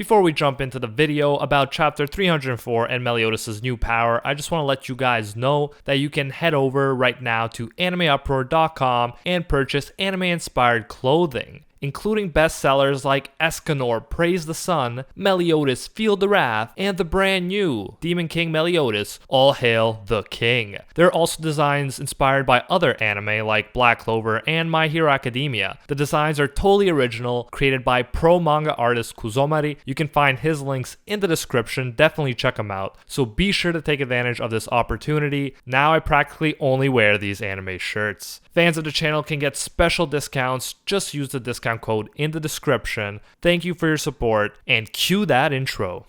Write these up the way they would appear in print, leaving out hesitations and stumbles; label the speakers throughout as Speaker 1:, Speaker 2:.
Speaker 1: Before we jump into the video about chapter 304 and Meliodas' new power, I just want to let you guys know that you can head over right now to AnimeUproar.com and purchase anime-inspired clothing, including bestsellers like Escanor Praise the Sun, Meliodas Feel the Wrath, and the brand new Demon King Meliodas All Hail the King. There are also designs inspired by other anime like Black Clover and My Hero Academia. The designs are totally original, created by pro manga artist Kuzomari. You can find his links in the description, definitely check him out. So be sure to take advantage of this opportunity. Now I practically only wear these anime shirts. Fans of the channel can get special discounts, just use the discount code in the description. Thank you for your support, and cue that intro.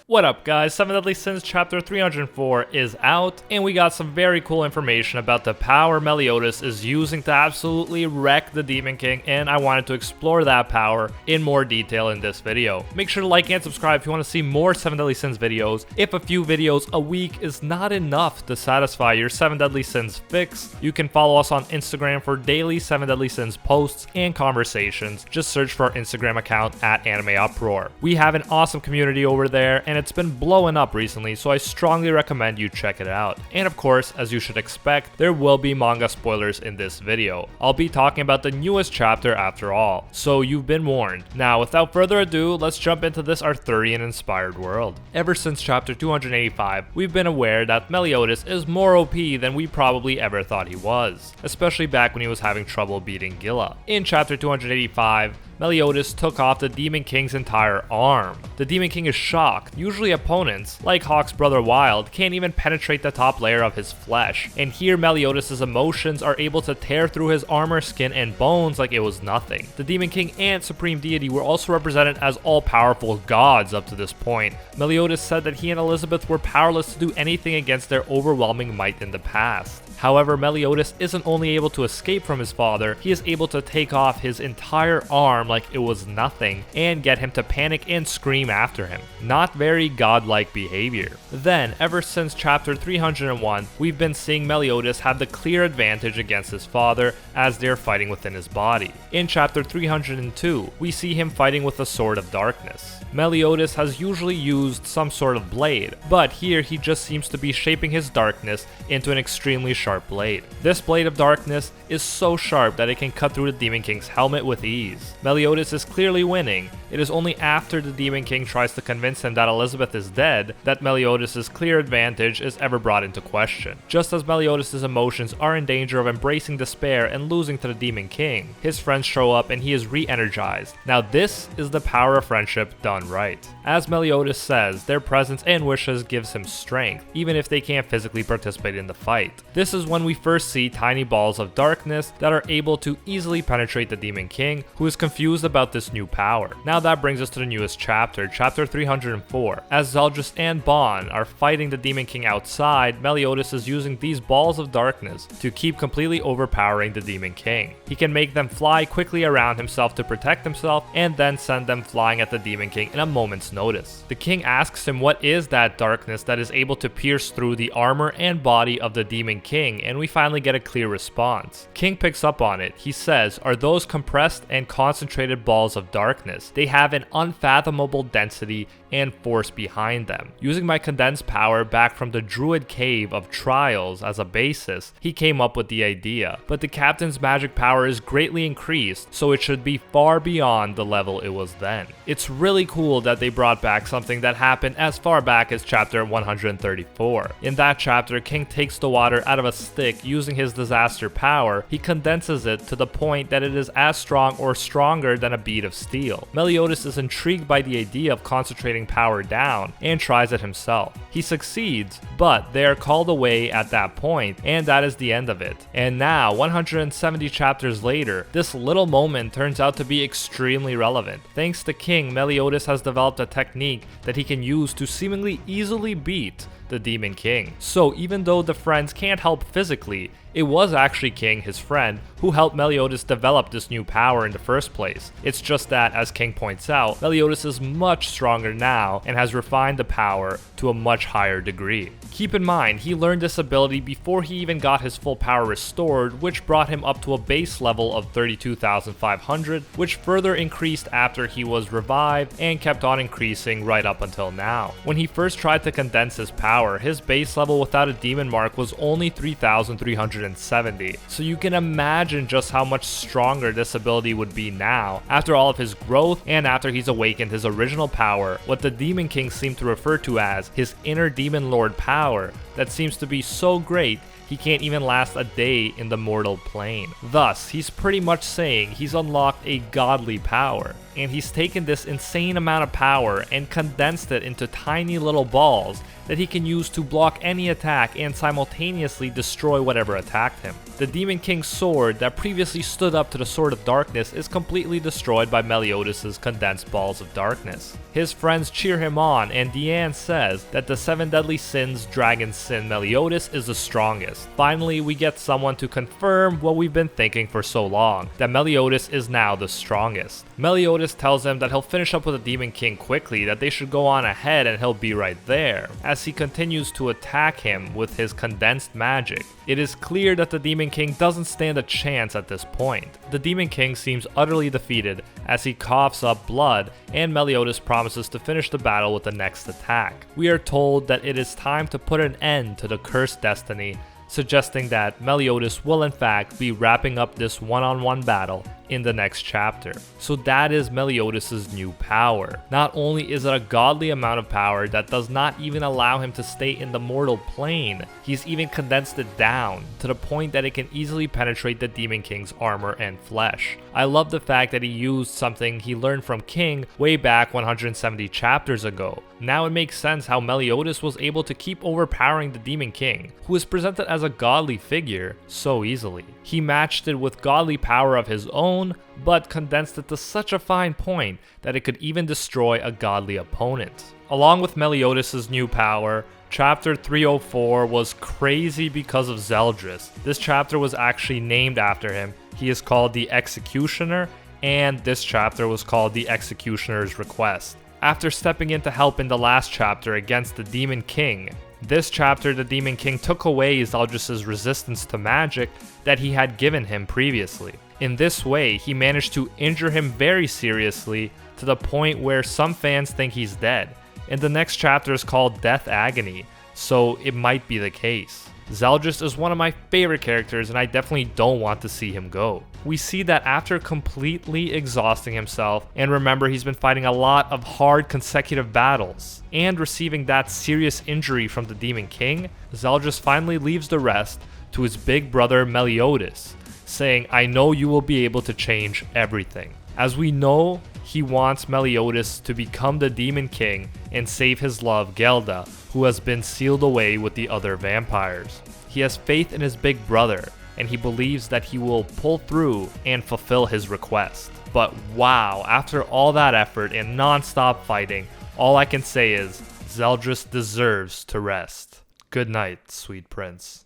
Speaker 1: What up guys, 7 Deadly Sins chapter 304 is out, and we got some very cool information about the power Meliodas is using to absolutely wreck the Demon King, and I wanted to explore that power in more detail in this video. Make sure to like and subscribe if you want to see more 7 Deadly Sins videos. If a few videos a week is not enough to satisfy your 7 Deadly Sins fix, you can follow us on Instagram for daily 7 Deadly Sins posts and conversations. Just search for our Instagram account at AnimeUproar. We have an awesome community over there, and it's been blowing up recently, so I strongly recommend you check it out. And of course, as you should expect, there will be manga spoilers in this video. I'll be talking about the newest chapter after all, so you've been warned. Now, without further ado, let's jump into this Arthurian-inspired world. Ever since chapter 285, we've been aware that Meliodas is more OP than we probably ever thought he was, especially back when he was having trouble beating Gila. In chapter 285, Meliodas took off the Demon King's entire arm. The Demon King is shocked. Usually opponents, like Hawk's brother Wild, can't even penetrate the top layer of his flesh, and here Meliodas' emotions are able to tear through his armor, skin, and bones like it was nothing. The Demon King and Supreme Deity were also represented as all-powerful gods up to this point. Meliodas said that he and Elizabeth were powerless to do anything against their overwhelming might in the past. However, Meliodas isn't only able to escape from his father, he is able to take off his entire arm like it was nothing and get him to panic and scream after him. Not very godlike behavior. Then, ever since chapter 301, we've been seeing Meliodas have the clear advantage against his father as they're fighting within his body. In chapter 302, we see him fighting with a sword of darkness. Meliodas has usually used some sort of blade, but here he just seems to be shaping his darkness into an extremely sharp blade. This blade of darkness is so sharp that it can cut through the Demon King's helmet with ease. Meliodas is clearly winning. It is only after the Demon King tries to convince him that Elizabeth is dead that Meliodas' clear advantage is ever brought into question. Just as Meliodas' emotions are in danger of embracing despair and losing to the Demon King, his friends show up and he is re-energized. Now this is the power of friendship done right. As Meliodas says, their presence and wishes gives him strength, even if they can't physically participate in the fight. This is when we first see tiny balls of darkness that are able to easily penetrate the Demon King, who is confused about this new power. Now that brings us to the newest chapter, chapter 304. As Zeldris and Bon are fighting the Demon King outside, Meliodas is using these balls of darkness to keep completely overpowering the Demon King. He can make them fly quickly around himself to protect himself, and then send them flying at the Demon King in a moment's notice. The king asks him what is that darkness that is able to pierce through the armor and body of the Demon King, and we finally get a clear response. King picks up on it. He says, "Are those compressed and concentrated balls of darkness? They have an unfathomable density and force behind them. Using my condensed power back from the Druid Cave of Trials as a basis, he came up with the idea. But the captain's magic power is greatly increased, so it should be far beyond the level it was then." It's really cool that they brought back something that happened as far back as chapter 134. In that chapter, King takes the water out of a stick using his disaster power. He condenses it to the point that it is as strong or stronger than a bead of steel. Meliodas is intrigued by the idea of concentrating power down and tries it himself. He succeeds, but they are called away at that point, and that is the end of it. And now, 170 chapters later, this little moment turns out to be extremely relevant. Thanks to King, Meliodas has developed a technique that he can use to seemingly easily beat the Demon King. So even though the friends can't help physically, it was actually King, his friend, who helped Meliodas develop this new power in the first place. It's just that, as King points out, Meliodas is much stronger now and has refined the power to a much higher degree. Keep in mind, he learned this ability before he even got his full power restored, which brought him up to a base level of 32,500, which further increased after he was revived and kept on increasing right up until now. When he first tried to condense his power, his base level without a demon mark was only 3,370, so you can imagine just how much stronger this ability would be now, after all of his growth and after he's awakened his original power, what the Demon King seemed to refer to as his inner Demon Lord power that seems to be so great he can't even last a day in the mortal plane. Thus, he's pretty much saying he's unlocked a godly power, and he's taken this insane amount of power and condensed it into tiny little balls that he can use to block any attack and simultaneously destroy whatever attacked him. The Demon King's sword that previously stood up to the Sword of Darkness is completely destroyed by Meliodas' condensed balls of darkness. His friends cheer him on, and Deanne says that the 7 deadly sins dragon sin Meliodas is the strongest. Finally, we get someone to confirm what we've been thinking for so long, that Meliodas is now the strongest. Meliodas tells them that he'll finish up with the Demon King quickly, that they should go on ahead and he'll be right there, as he continues to attack him with his condensed magic. It is clear that the Demon King doesn't stand a chance at this point. The Demon King seems utterly defeated as he coughs up blood, and Meliodas promises to finish the battle with the next attack. We are told that it is time to put an end to the cursed destiny, suggesting that Meliodas will in fact be wrapping up this one-on-one battle in the next chapter. So that is Meliodas' new power. Not only is it a godly amount of power that does not even allow him to stay in the mortal plane, he's even condensed it down to the point that it can easily penetrate the Demon King's armor and flesh. I love the fact that he used something he learned from King way back 170 chapters ago. Now it makes sense how Meliodas was able to keep overpowering the Demon King, who is presented as a godly figure, so easily. He matched it with godly power of his own, but condensed it to such a fine point that it could even destroy a godly opponent. Along with Meliodas' new power, Chapter 304 was crazy because of Zeldris. This chapter was actually named after him. He is called the Executioner, and this chapter was called the Executioner's Request. After stepping in to help in the last chapter against the Demon King, this chapter the Demon King took away Zeldris' resistance to magic that he had given him previously. In this way, he managed to injure him very seriously to the point where some fans think he's dead. And the next chapter is called Death Agony, so it might be the case. Zeldris is one of my favorite characters, and I definitely don't want to see him go. We see that after completely exhausting himself, and remember he's been fighting a lot of hard consecutive battles, and receiving that serious injury from the Demon King, Zeldris finally leaves the rest to his big brother Meliodas, saying, "I know you will be able to change everything." As we know, he wants Meliodas to become the Demon King and save his love Gelda, who has been sealed away with the other vampires. He has faith in his big brother, and he believes that he will pull through and fulfill his request. But wow, after all that effort and non-stop fighting, all I can say is, Zeldris deserves to rest. Good night, sweet prince.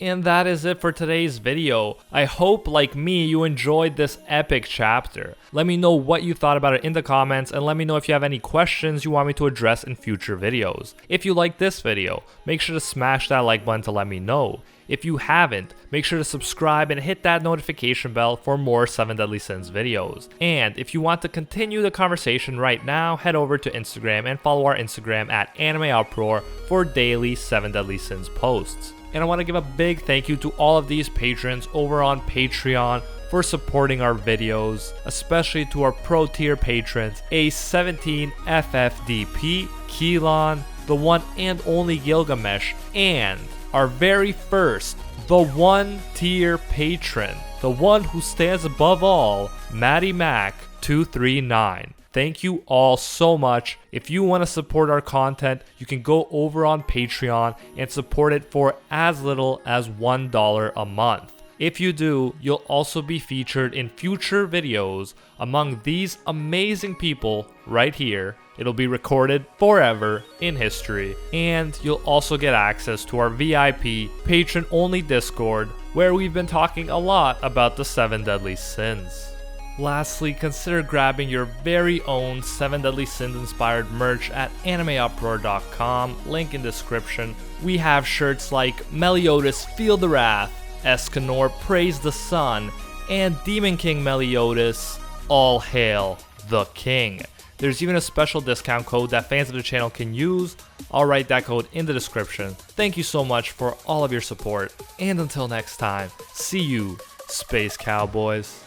Speaker 1: And that is it for today's video. I hope, like me, you enjoyed this epic chapter. Let me know what you thought about it in the comments, and let me know if you have any questions you want me to address in future videos. If you like this video, make sure to smash that like button to let me know. If you haven't, make sure to subscribe and hit that notification bell for more 7 Deadly Sins videos. And if you want to continue the conversation right now, head over to Instagram and follow our Instagram at AnimeUproar for daily 7 Deadly Sins posts. And I want to give a big thank you to all of these patrons over on Patreon for supporting our videos, especially to our pro tier patrons, A17 FFDP, Keelan, the one and only Gilgamesh, and our very first, the 1 tier patron, the one who stands above all, Maddie Mac 239. Thank you all so much. If you want to support our content, you can go over on Patreon and support it for as little as $1 a month. If you do, you'll also be featured in future videos among these amazing people right here. It'll be recorded forever in history, and you'll also get access to our VIP patron-only Discord, where we've been talking a lot about the 7 deadly sins. Lastly, consider grabbing your very own 7 Deadly Sins inspired merch at AnimeUproar.com, link in description. We have shirts like Meliodas Feel the Wrath, Escanor Praise the Sun, and Demon King Meliodas All Hail the King. There's even a special discount code that fans of the channel can use. I'll write that code in the description. Thank you so much for all of your support, and until next time, see you, Space Cowboys.